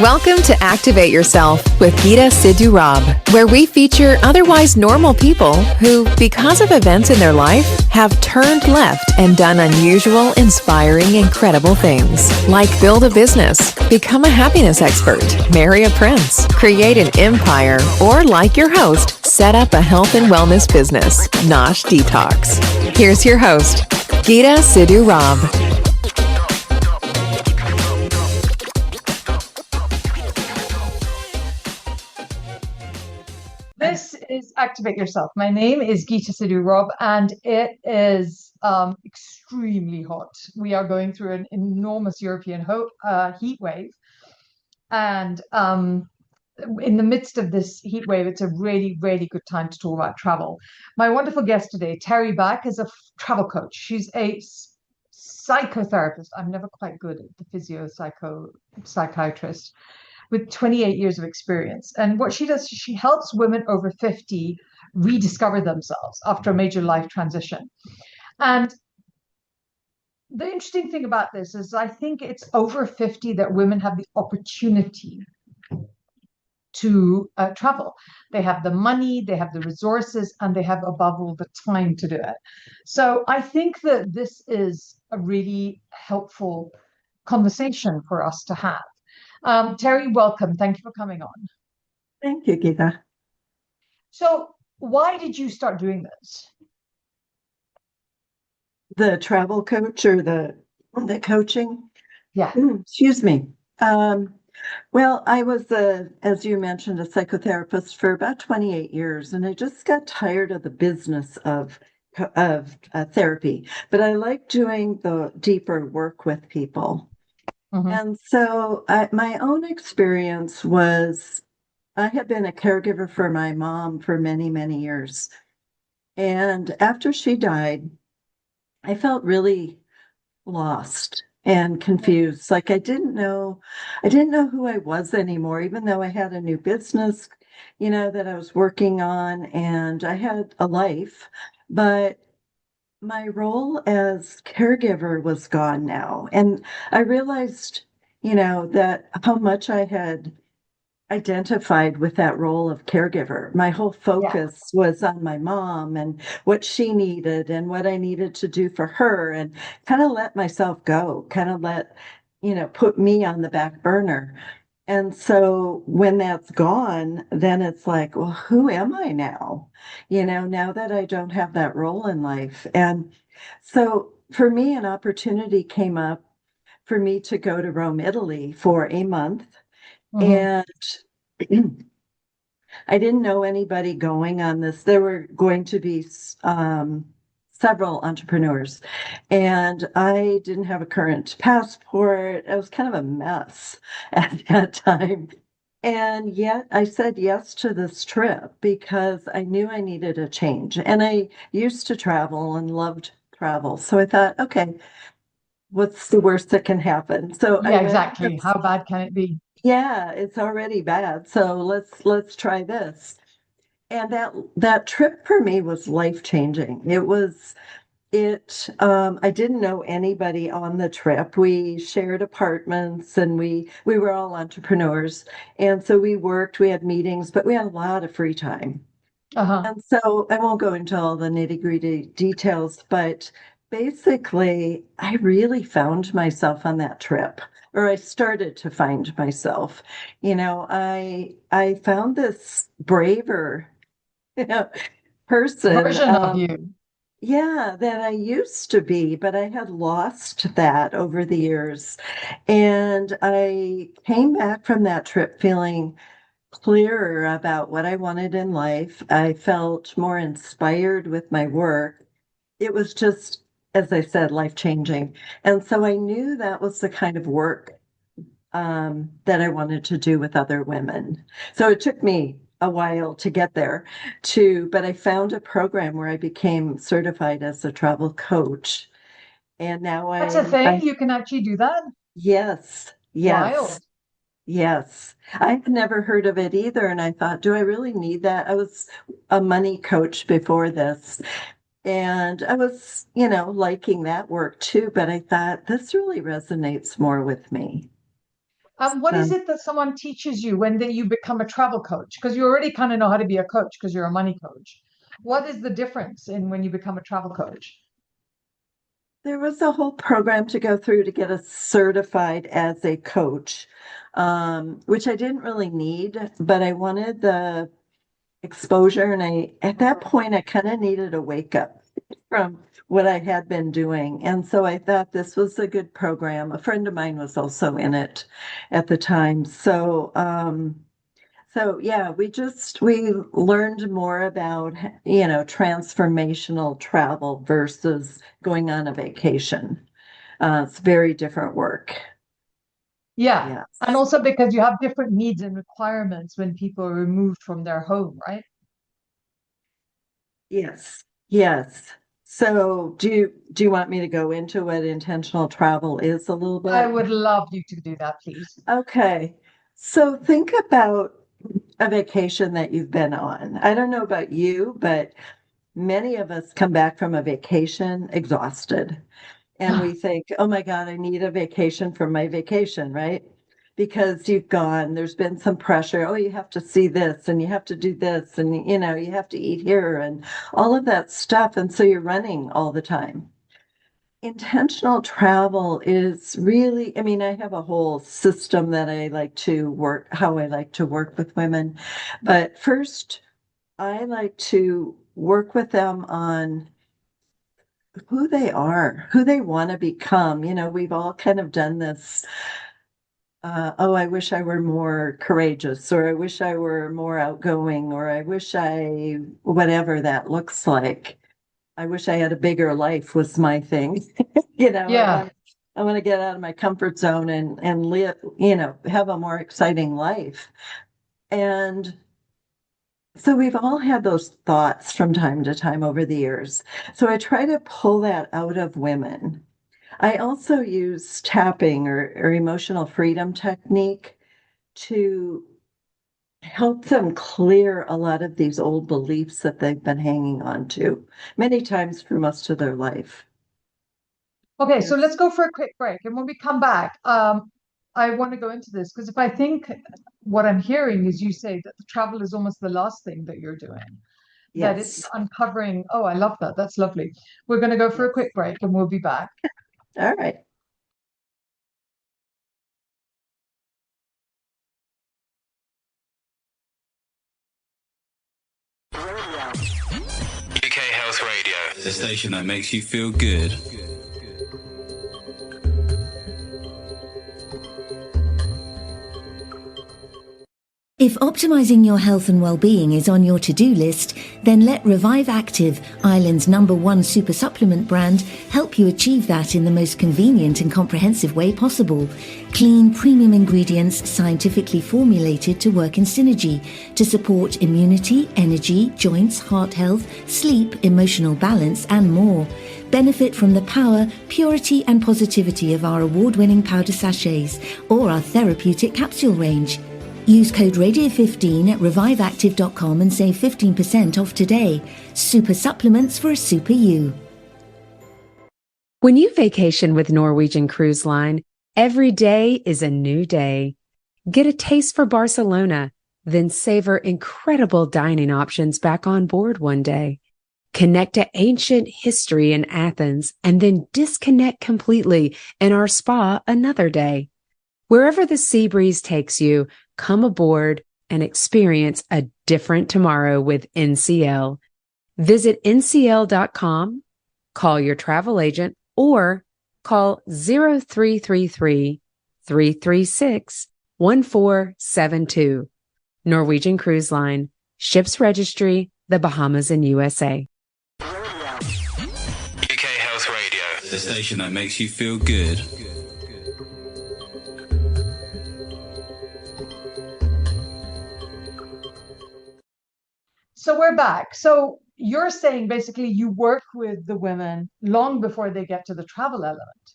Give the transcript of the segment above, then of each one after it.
Welcome to Activate Yourself with Sidhu-Robb, where we feature otherwise normal people who, because of events in their life, have turned left and done unusual, inspiring, incredible things, like build a business, become a happiness expert, marry a prince, create an empire, or, like your host, set up a health and wellness business, Nosh Detox. Here's your host, Sidhu-Robb. This is Activate Yourself. My name is Sidhu-Robb, and it is extremely hot. We are going through an enormous European heat wave. And in the midst of this heat wave, it's a really, really good time to talk about travel. My wonderful guest today, Teri Bach, is a travel coach. She's a psychotherapist. I'm never quite good at the psychiatrist, with 28 years of experience. And what she does is she helps women over 50 rediscover themselves after a major life transition. And the interesting thing about this is I think it's over 50 that women have the opportunity to travel. They have the money, they have the resources, and they have, above all, the time to do it. So I think that this is a really helpful conversation for us to have. Teri, welcome. Thank you for coming on. Thank you, Geeta. So why did you start doing this? The travel coach or the coaching? Yeah. Excuse me. Well, I was, as you mentioned, a psychotherapist for about 28 years, and I just got tired of the business of therapy. But I like doing the deeper work with people. Mm-hmm. And so my own experience was I had been a caregiver for my mom for many, many years. And after she died, I felt really lost and confused. Like I didn't know who I was anymore, even though I had a new business, that I was working on, and I had a life, but my role as caregiver was gone now. And I realized, that how much I had identified with that role of caregiver. My whole focus was on my mom and what she needed and what I needed to do for her, and kind of let myself go, put me on the back burner. And so when that's gone, then it's like, well, who am I now? Now that I don't have that role in life. And so for me, an opportunity came up for me to go to Rome, Italy for a month. Mm-hmm. And I didn't know anybody going on this. There were going to be several entrepreneurs, and I didn't have a current passport. I was kind of a mess at that time. And yet I said yes to this trip because I knew I needed a change. And I used to travel and loved travel. So I thought, okay, what's the worst that can happen? So yeah, exactly. How bad can it be? Yeah, it's already bad. So let's try this. And that trip for me was life-changing. I didn't know anybody on the trip. We shared apartments, and we were all entrepreneurs. And so we had meetings, but we had a lot of free time. Uh-huh. And so I won't go into all the nitty-gritty details, but basically I really found myself on that trip, or I started to find myself. I found this braver version of you. Yeah, that I used to be, but I had lost that over the years. And I came back from that trip feeling clearer about what I wanted in life. I felt more inspired with my work. It was just, as I said, life-changing. And so I knew that was the kind of work that I wanted to do with other women. So it took me a while to get there but I found a program where I became certified as a travel coach. And now that's a thing. You can actually do that? Yes. Wild. Yes. I've never heard of it either. And I thought, do I really need that? I was a money coach before this, and I was, liking that work too. But I thought this really resonates more with me. What is it that someone teaches you when you become a travel coach? Because you already kind of know how to be a coach because you're a money coach. What is the difference in when you become a travel coach? There was a whole program to go through to get us certified as a coach, which I didn't really need, but I wanted the exposure. And at that point, I kind of needed a wake up from what I had been doing. And so I thought this was a good program. A friend of mine was also in it at the time. So yeah, we learned more about, transformational travel versus going on a vacation. It's very different work. Yeah. Yes. And also because you have different needs and requirements when people are removed from their home, right? Yes. Yes. So do you want me to go into what intentional travel is a little I bit? would love you to do that, please. Okay. So think about a vacation that you've been on. I don't know about you, but many of us come back from a vacation exhausted. And we think, oh my God, I need a vacation from my vacation, right? Because there's been some pressure. Oh, you have to see this and you have to do this and, you have to eat here and all of that stuff. And so you're running all the time. Intentional travel is really, I mean, I have a whole system that how I like to work with women. But first, I like to work with them on who they are, who they want to become. We've all kind of done this. Oh, I wish I were more courageous, or I wish I were more outgoing, or I wish whatever that looks like. I wish I had a bigger life was my thing. Yeah. I want to get out of my comfort zone and live, have a more exciting life. And so we've all had those thoughts from time to time over the years. So I try to pull that out of women. I also use tapping or emotional freedom technique to help them clear a lot of these old beliefs that they've been hanging on to many times for most of their life. Okay, so Yes. let's go for a quick break. And when we come back, I want to go into this because if I think what I'm hearing is you say that the travel is almost the last thing that you're doing, that it's Yes. uncovering. Oh, I love that. That's lovely. We're going to go for a Yes. quick break and we'll be back. All right. UK Health Radio, the station that makes you feel good. If optimizing your health and well-being is on your to-do list, then let Revive Active, Ireland's #1 super supplement brand, help you achieve that in the most convenient and comprehensive way possible. Clean, premium ingredients scientifically formulated to work in synergy to support immunity, energy, joints, heart health, sleep, emotional balance, and more. Benefit from the power, purity, and positivity of our award-winning powder sachets or our therapeutic capsule range. Use code RADIO15 at reviveactive.com and save 15% off today. Super supplements for a super you. When you vacation with Norwegian Cruise Line, every day is a new day. Get a taste for Barcelona, then savor incredible dining options back on board one day. Connect to ancient history in Athens and then disconnect completely in our spa another day. Wherever the sea breeze takes you, come aboard and experience a different tomorrow with NCL. Visit ncl.com, call your travel agent, or call 0333-336-1472. Norwegian Cruise Line, Ships Registry, the Bahamas and USA. UK Health Radio, the station that makes you feel good. So we're back. So you're saying basically you work with the women long before they get to the travel element.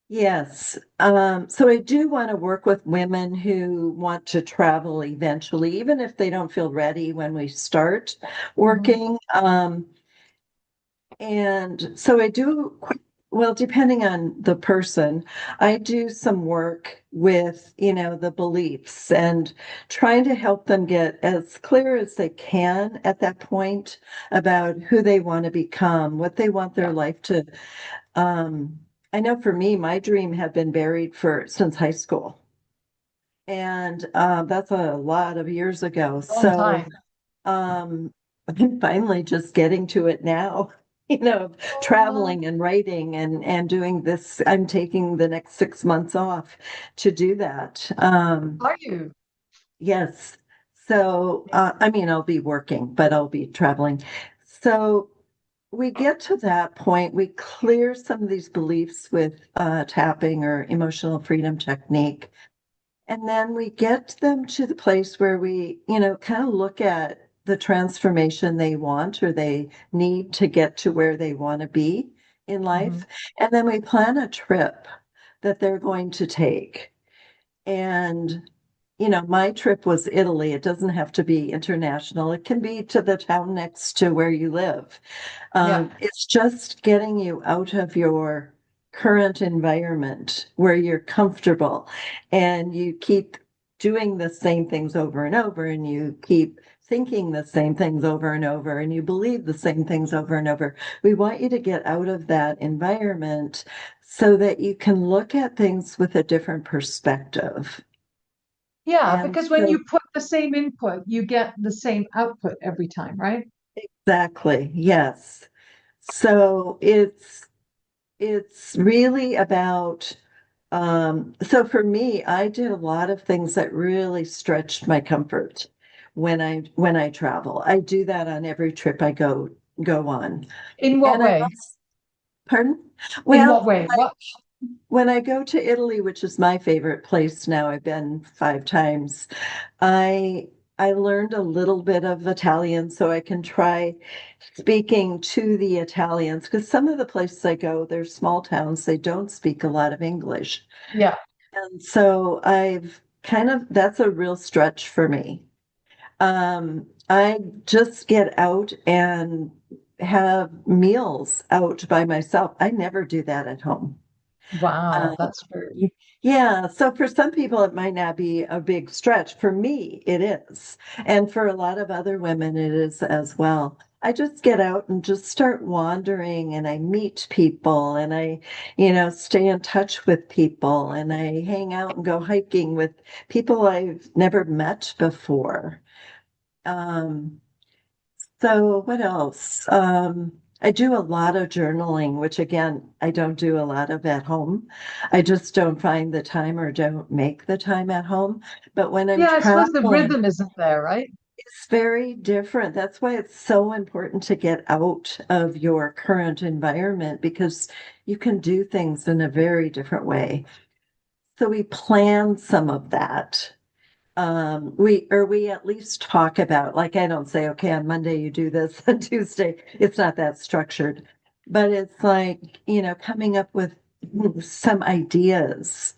Yes. So I do want to work with women who want to travel eventually, even if they don't feel ready when we start working. And so I do well, depending on the person, I do some work with, the beliefs and trying to help them get as clear as they can at that point about who they want to become, what they want their life to. Um, I know for me, my dream had been buried since high school. And that's a lot of years ago. Long So time. I'm finally just getting to it now, traveling and writing and doing this. I'm taking the next 6 months off to do that. Are you? Yes. So, I mean, I'll be working, but I'll be traveling. So we get to that point, we clear some of these beliefs with tapping or emotional freedom technique. And then we get them to the place where we, kind of look at the transformation they want or they need to get to where they want to be in Mhm. life. And then we plan a trip that they're going to take. And, my trip was Italy. It doesn't have to be international. It can be to the town next to where you live. Yeah. It's just getting you out of your current environment where you're comfortable and you keep doing the same things over and over and you keep thinking the same things over and over and you believe the same things over and over. We want you to get out of that environment so that you can look at things with a different perspective. Yeah, And because when so, you put the same input, you get the same output every time, right? exactly, yes. So it's really about so for me, I did a lot of things that really stretched my comfort when I travel. I do that on every trip I go on. In what And I way? also, pardon? In what Well, way? What? when I go to Italy, which is my favorite place now, I've been 5 times. I I learned a little bit of Italian so I can try speaking to the Italians because some of the places I go, they're small towns, they don't speak a lot of English. Yeah. And so that's a real stretch for me. I just get out and have meals out by myself. I never do that at home. Wow, Uh, that's true. yeah, so for some people, it might not be a big stretch. For me, it is. And for a lot of other women, it is as well. I just get out and just start wandering and I meet people and I, stay in touch with people and I hang out and go hiking with people I've never met before. Um, so what else? I do a lot of journaling, which again, I don't do a lot of at home. I just don't find the time or don't make the time at home. But when I'm Yeah, I suppose the traveling, rhythm isn't there, right? it's very different. That's why it's so important to get out of your current environment because you can do things in a very different way. So we plan some of that. We at least talk about, like, I don't say, okay, on Monday you do this, on Tuesday, it's not that structured, but it's like, coming up with some ideas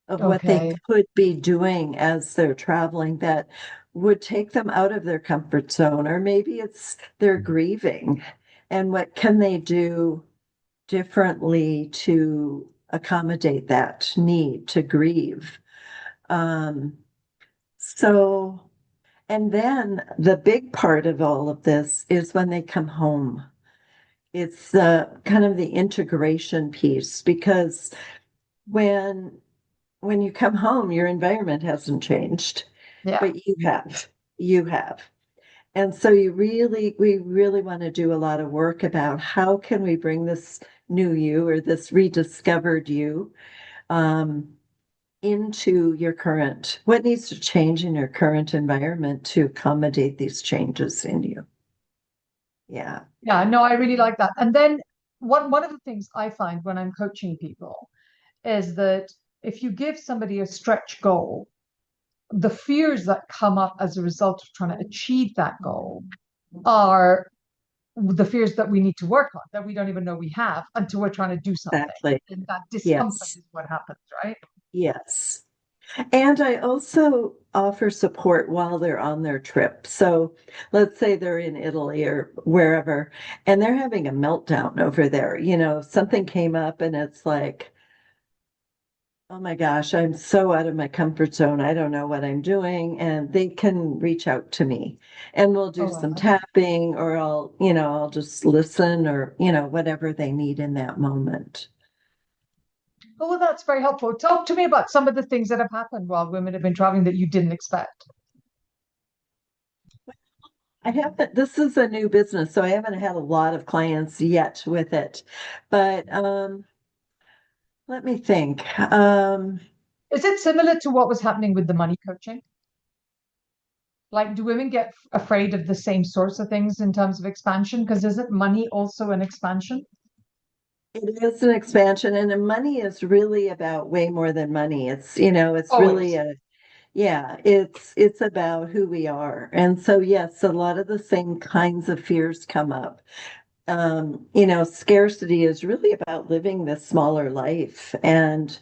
of what they Okay. could be doing as they're traveling that would take them out of their comfort zone, or maybe it's they're grieving, and what can they do differently to accommodate that need to grieve. Um, So, and then the big part of all of this is when they come home. It's the kind of the integration piece because when when you come home, your environment hasn't changed, Yeah. but you have. And so we really want to do a lot of work about how can we bring this new you or this rediscovered you um, into what needs to change in your current environment to accommodate these changes in you. Yeah. Yeah, no, I really like that. And then one of the things I find when I'm coaching people is that if you give somebody a stretch goal, the fears that come up as a result of trying to achieve that goal are the fears that we need to work on, that we don't even know we have until we're trying to do something. Exactly. And that discomfort Yes. is what happens, right? Yes. And I also offer support while they're on their trip. So let's say they're in Italy or wherever, and they're having a meltdown over there. Something came up and it's like, oh my gosh, I'm so out of my comfort zone. I don't know what I'm doing. And they can reach out to me and we'll do Oh, some wow. tapping, or I'll just listen, or, whatever they need in that moment. Oh, well, that's very helpful. Talk to me about some of the things that have happened while women have been traveling that you didn't expect. I haven't, this is a new business, so I haven't had a lot of clients yet with it. But let me think. Is it similar to what was happening with the money coaching? Like, do women get afraid of the same sorts of things in terms of expansion? Because isn't money also an expansion? It is an expansion, and the money is really about way more than money. It's really Always. it's about who we are. And so, yes, a lot of the same kinds of fears come up. Scarcity is really about living this smaller life. And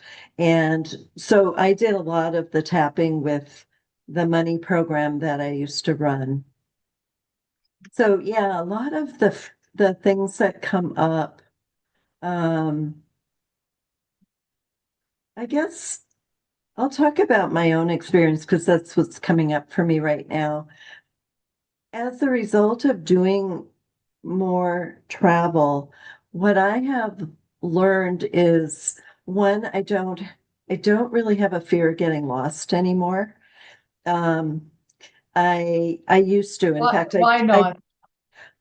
so I did a lot of the tapping with the money program that I used to run. So yeah, a lot of the things that come up, um, I guess I'll talk about my own experience because that's what's coming up for me right now. As a result of doing more travel, what I have learned is, one, I don't really have a fear of getting lost anymore. Um, I used to. In fact, Why not?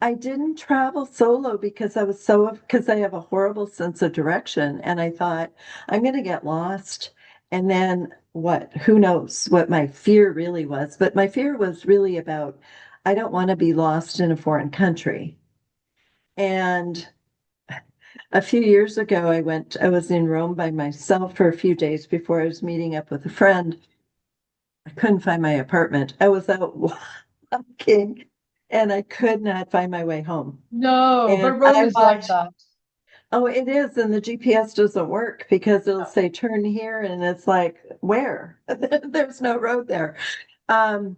I didn't travel solo because I have a horrible sense of direction, and I thought I'm going to get lost. And then what? Who knows what my fear really was? But my fear was really about, I don't want to be lost in a foreign country. And a few years ago, I was in Rome by myself for a few days before I was meeting up with a friend. I couldn't find my apartment. I was out walking and I could not find my way home. No, And but Rome I is like walked, that. oh, it is. And the GPS doesn't work because it'll No. say turn here. And it's like, where? There's no road there. Um,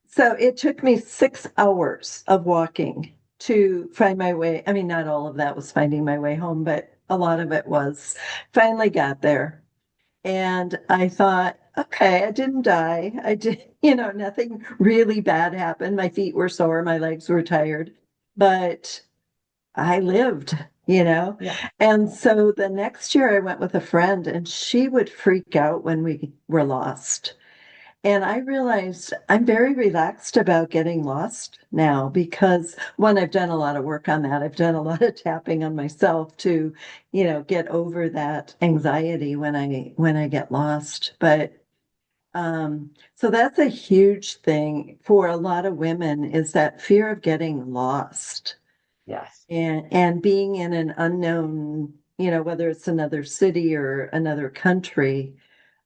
so it took me 6 hours of walking to find my way. I mean, not all of that was finding my way home, but a lot of it was. Finally got there. And I thought, okay, I didn't die. I did, nothing really bad happened. My feet were sore, my legs were tired, but I lived. Yeah. And so the next year I went with a friend and she would freak out when we were lost. And I realized I'm very relaxed about getting lost now because, one, I've done a lot of work on that. I've done a lot of tapping on myself to, get over that anxiety when I get lost. But so that's a huge thing for a lot of women, is that fear of getting lost Yes. and being in an unknown, whether it's another city or another country.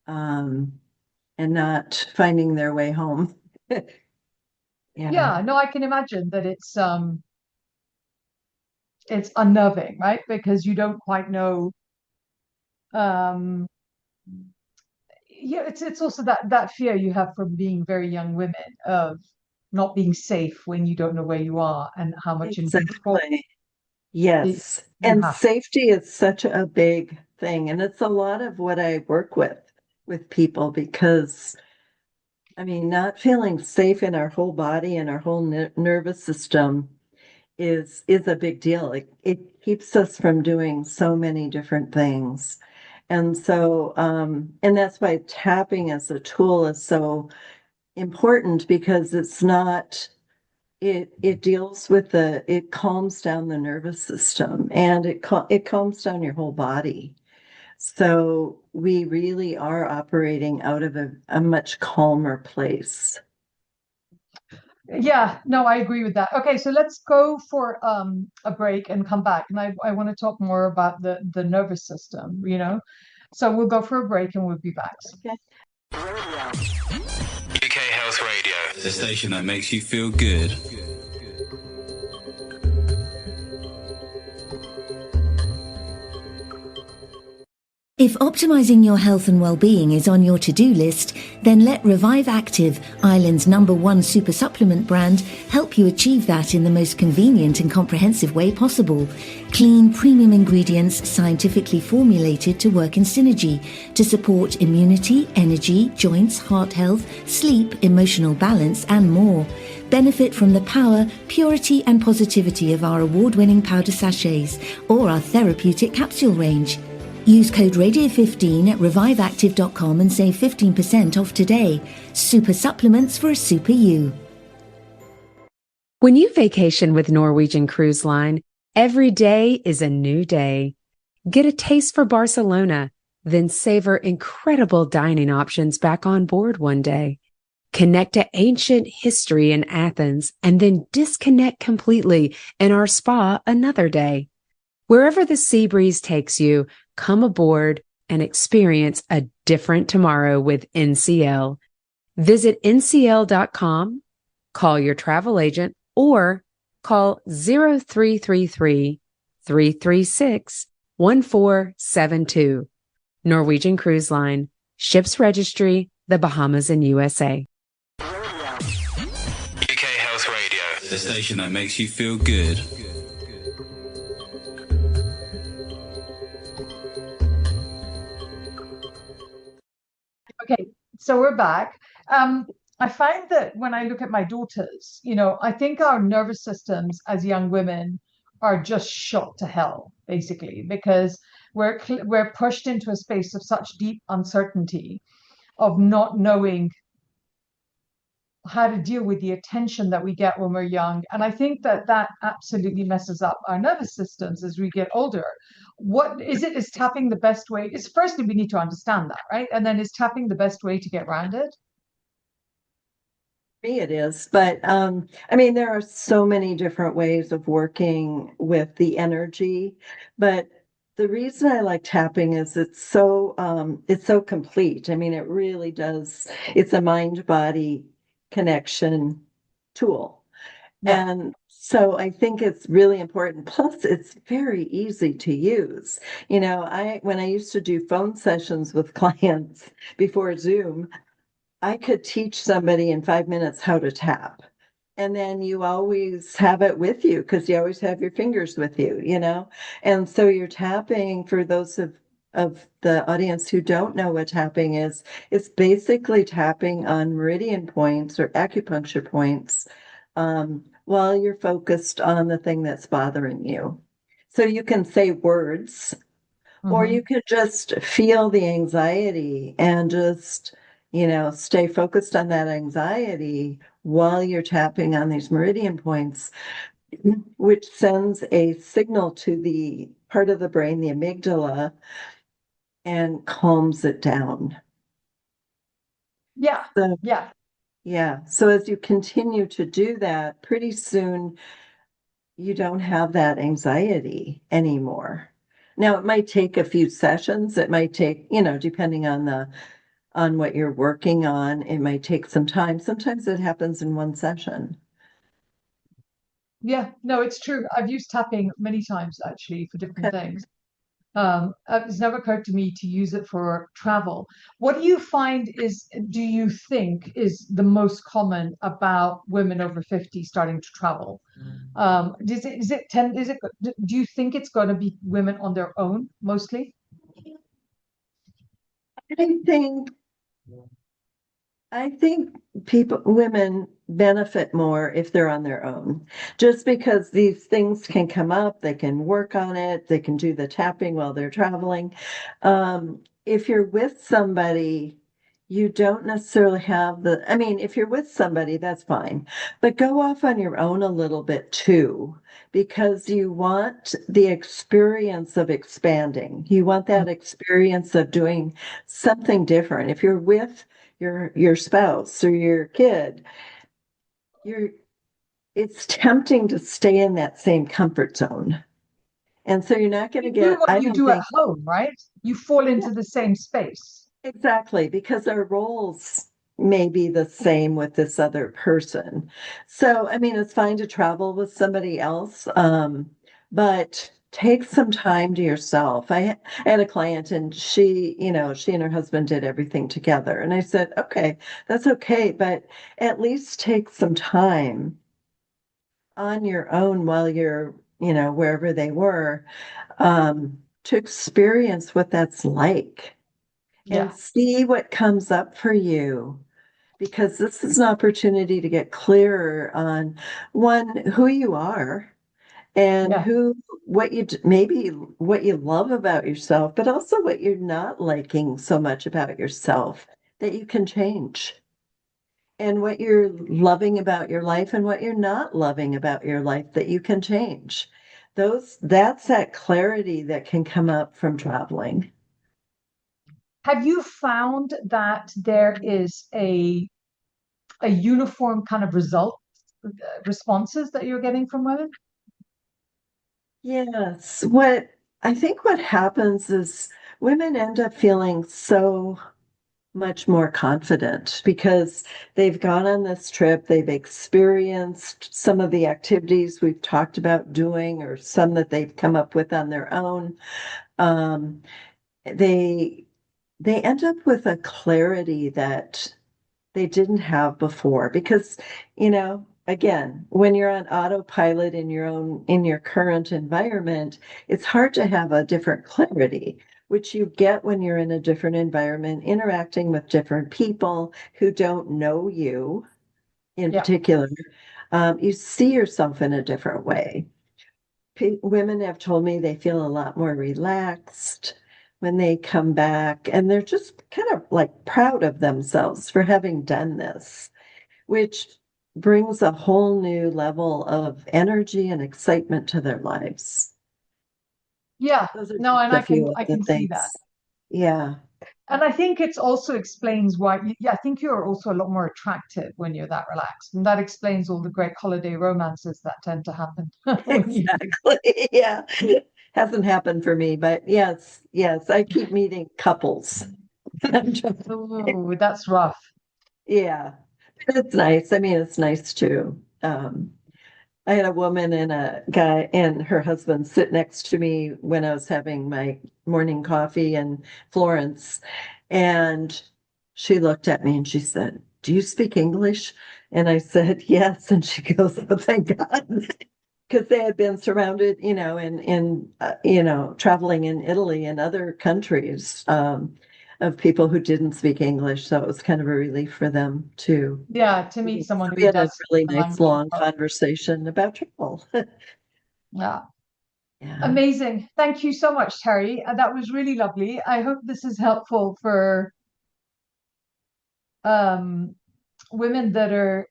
Um, and not finding their way home. Yeah, Yeah, no, I can imagine that it's unnerving, right? Because you don't quite know. Um, yeah, it's also that fear you have from being very young women of not being safe when you don't know where you are and how much in control exactly. it, Yes. you And have. safety is such a big thing. And it's a lot of what I work with people because, I mean, not feeling safe in our whole body and our whole nervous system is a big deal. It keeps us from doing so many different things. And so, and that's why tapping as a tool is so important, because it deals with it calms down the nervous system, and it calms down your whole body. So we really are operating out of a much calmer place. Yeah, no, I agree with that. Okay, so let's go for a break and come back. And I want to talk more about the nervous system, you know. So we'll go for a break and we'll be back. Okay. UK Health Radio, the station that makes you feel good. If optimizing your health and well-being is on your to-do list, then let Revive Active, Ireland's #1 super supplement brand, help you achieve that in the most convenient and comprehensive way possible. Clean, premium ingredients scientifically formulated to work in synergy to support immunity, energy, joints, heart health, sleep, emotional balance, and more. Benefit from the power, purity, and positivity of our award-winning powder sachets or our therapeutic capsule range. Use code RADIO15 at reviveactive.com and save 15% off today. Super supplements for a super you. When you vacation with Norwegian Cruise Line, every day is a new day. Get a taste for Barcelona, then savor incredible dining options back on board one day. Connect to ancient history in Athens and then disconnect completely in our spa another day. Wherever the sea breeze takes you, come aboard and experience a different tomorrow with NCL. Visit ncl.com, call your travel agent, or call 0333-336-1472. Norwegian Cruise Line, Ships Registry, the Bahamas and USA. UK Health Radio, the station that makes you feel good. Okay, so we're back. I find that when I look at my daughters, I think our nervous systems as young women are just shot to hell, basically, because we're pushed into a space of such deep uncertainty, of not knowing how to deal with the attention that we get when we're young. And I think that absolutely messes up our nervous systems as we get older. What is it? Is tapping the best way? It's firstly, we need to understand that, right? And then is tapping the best way to get around it? Me, it is. But there are so many different ways of working with the energy. But the reason I like tapping is it's so complete. It really does. It's a mind-body connection tool. Yeah. And so I think it's really important. Plus, it's very easy to use. When I used to do phone sessions with clients before Zoom, I could teach somebody in 5 minutes how to tap. And then you always have it with you because you always have your fingers with you, And so you're tapping, for those of the audience who don't know what tapping is, it's basically tapping on meridian points or acupuncture points while you're focused on the thing that's bothering you. So you can say words, or you can just feel the anxiety and just, stay focused on that anxiety while you're tapping on these meridian points, which sends a signal to the part of the brain, the amygdala, and calms it down. Yeah. So, Yeah. yeah. So as you continue to do that, pretty soon you don't have that anxiety anymore. Now, it might take a few sessions. It might take, depending on what you're working on, it might take some time. Sometimes it happens in one session. Yeah. No, it's true. I've used tapping many times actually for different things. It's never occurred to me to use it for travel. What do you think is the most common about women over 50 starting to travel? Do you think it's going to be women on their own mostly? I think women benefit more if they're on their own, just because these things can come up, they can work on it, they can do the tapping while they're traveling. If you're with somebody, you don't necessarily have if you're with somebody, that's fine, but go off on your own a little bit too, because you want the experience of expanding. You want that experience of doing something different. If you're with your spouse or your kid, it's tempting to stay in that same comfort zone. And so you're not going to get what you do at home, right? You fall into the same space. Exactly, because our roles may be the same with this other person. So, it's fine to travel with somebody else, but take some time to yourself. I had a client and she and her husband did everything together. And I said, okay, that's okay, but at least take some time on your own while you're, wherever they were, to experience what that's like and Yeah. see what comes up for you. Because this is an opportunity to get clearer on one, who you are and Yeah. maybe what you love about yourself, but also what you're not liking so much about yourself that you can change. And what you're loving about your life and what you're not loving about your life that you can change. That's that clarity that can come up from traveling. Have you found that there is a uniform kind of responses that you're getting from women? Yes. I think what happens is women end up feeling so much more confident because they've gone on this trip, they've experienced some of the activities we've talked about doing, or some that they've come up with on their own. Um, they they end up with a clarity that they didn't have before because, again, when you're on autopilot in your current environment, it's hard to have a different clarity, which you get when you're in a different environment, interacting with different people who don't know you in Yeah. particular. You see yourself in a different way. Women have told me they feel a lot more relaxed when they come back, and they're just kind of like proud of themselves for having done this, which brings a whole new level of energy and excitement to their lives. Yeah. Those are No, just and a few of I the can see that. things. Yeah. And I think it also explains why, yeah, I think you're also a lot more attractive when you're that relaxed. And that explains all the great holiday romances that tend to happen when you. Exactly. Yeah. Hasn't happened for me, but yes, I keep meeting couples. Oh, that's rough. Yeah. It's nice. I mean, it's nice too. I had a woman and a guy and her husband sit next to me when I was having my morning coffee in Florence. And she looked at me and she said, "Do you speak English?" And I said, "Yes." And she goes, "Oh, thank God." Because they had been surrounded, traveling in Italy and other countries, of people who didn't speak English. So it was kind of a relief for them too. Yeah, to meet So someone we who had a does speak really the nice language. long conversation about travel. Yeah. Yeah. Amazing. Thank you so much, Terry. That was really lovely. I hope this is helpful for um, women that are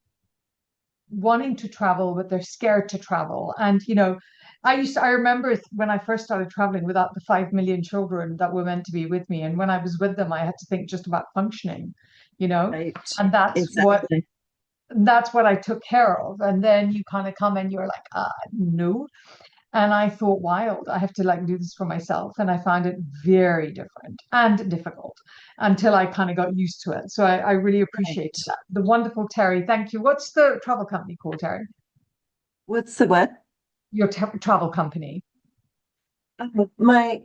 wanting to travel, but they're scared to travel. And, I remember when I first started traveling without the 5 million children that were meant to be with me. And when I was with them, I had to think just about functioning, you know, Right. and Exactly. that's what I took care of. And then you kind of come and you're like, no. And I thought, wild, I have to like do this for myself. And I found it very different and difficult until I kind of got used to it. So I really appreciated Right. that. The wonderful Terry. Thank you. What's the travel company called, Terry? What's the what? Your travel company. My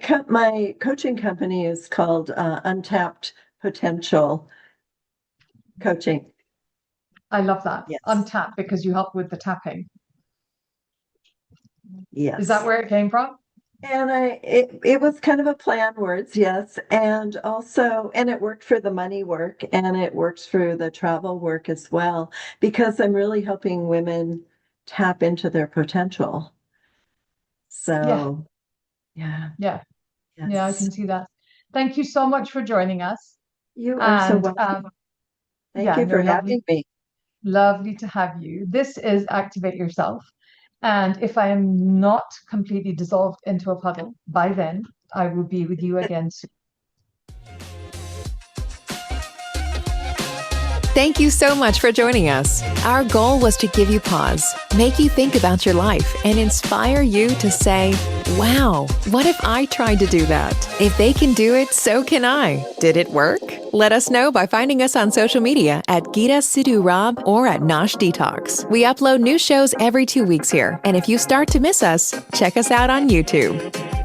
coaching company is called Untapped Potential Coaching. I love that. Yes. Untap because you help with the tapping. Is that Yes. where it came from? And it was kind of a play on words, yes. And also, and it worked for the money work and it works for the travel work as well, because I'm really helping women tap into their potential. Yeah, So, yeah, yeah, yeah, I yes. can see that. Thank you so much for joining us. You are so And welcome. Thank yeah, you no, for lovely, having me. lovely to have you. This is Activate Yourself. And if I am not completely dissolved into a puddle by then, I will be with you again soon. Thank you so much for joining us. Our goal was to give you pause, make you think about your life, and inspire you to say, wow, what if I tried to do that? If they can do it, so can I. Did it work? Let us know by finding us on social media at Gita Sidhu-Robb or at Nosh Detox. We upload new shows every 2 weeks here, and if you start to miss us, check us out on YouTube.